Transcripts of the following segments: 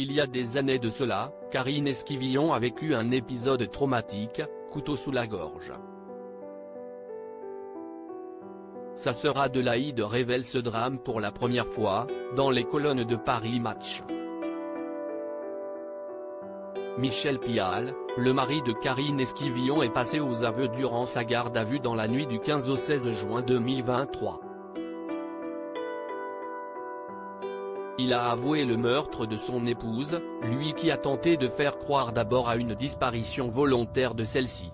Il y a des années de cela, Karine Esquivillon a vécu un épisode traumatique, couteau sous la gorge. Sa sœur Adélaïde révèle ce drame pour la première fois, dans les colonnes de Paris Match. Michel Pial, le mari de Karine Esquivillon, est passé aux aveux durant sa garde à vue dans la nuit du 15 au 16 juin 2023. Il a avoué le meurtre de son épouse, lui qui a tenté de faire croire d'abord à une disparition volontaire de celle-ci.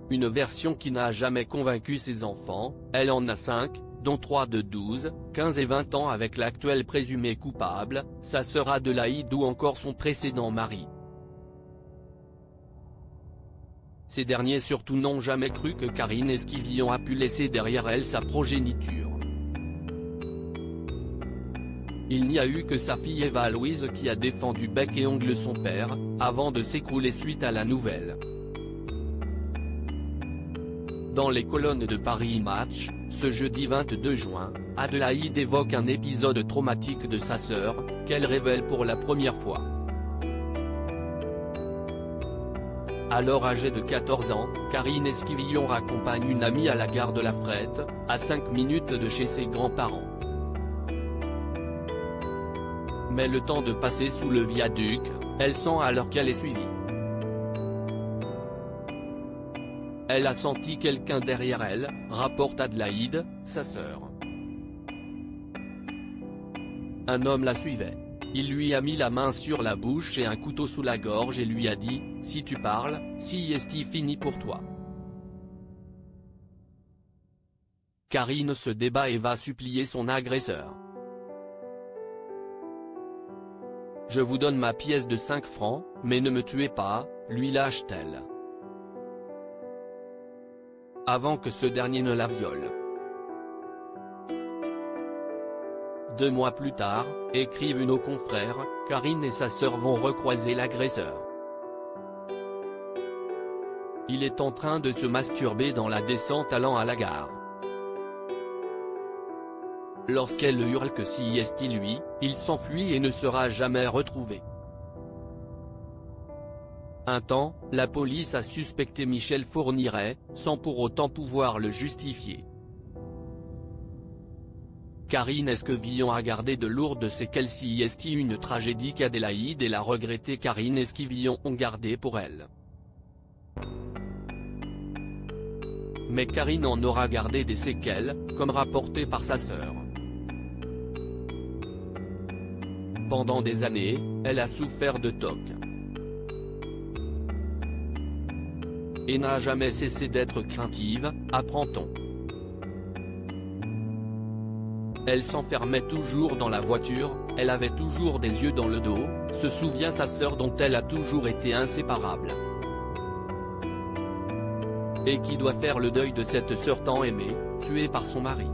Une version qui n'a jamais convaincu ses enfants. Elle en a 5, dont 3 de 12, 15 et 20 ans avec l'actuel présumé coupable, sa sœur Adélaïde ou encore son précédent mari. Ces derniers surtout n'ont jamais cru que Karine Esquivillon a pu laisser derrière elle sa progéniture. Il n'y a eu que sa fille Eva Louise qui a défendu bec et ongles son père, avant de s'écrouler suite à la nouvelle. Dans les colonnes de Paris Match, ce jeudi 22 juin, Adélaïde évoque un épisode traumatique de sa sœur, qu'elle révèle pour la première fois. Alors âgée de 14 ans, Karine Esquivillon raccompagne une amie à la gare de la Frette, à 5 minutes de chez ses grands-parents. Mais le temps de passer sous le viaduc, elle sent alors qu'elle est suivie. Elle a senti quelqu'un derrière elle, rapporte Adélaïde, sa sœur. Un homme la suivait. Il lui a mis la main sur la bouche et un couteau sous la gorge et lui a dit « Si tu parles, si est fini pour toi ». Karine se débat et va supplier son agresseur. « Je vous donne ma pièce de 5 francs, mais ne me tuez pas », lui lâche-t-elle. Avant que ce dernier ne la viole. 2 mois plus tard, écrivent nos confrères, Karine et sa sœur vont recroiser l'agresseur. Il est en train de se masturber dans la descente allant à la gare. Lorsqu'elle hurle que si est lui, il s'enfuit et ne sera jamais retrouvé. Un temps, la police a suspecté Michel Fourniret, sans pour autant pouvoir le justifier. Karine Esquivillon a gardé de lourdes séquelles si est une tragédie qu'Adélaïde et la regrettée Karine Esquivillon ont gardée pour elle. Mais Karine en aura gardé des séquelles, comme rapporté par sa sœur. Pendant des années, elle a souffert de TOC. Et n'a jamais cessé d'être craintive, apprend-on. Elle s'enfermait toujours dans la voiture, elle avait toujours des yeux dans le dos, se souvient sa sœur dont elle a toujours été inséparable. Et qui doit faire le deuil de cette sœur tant aimée, tuée par son mari.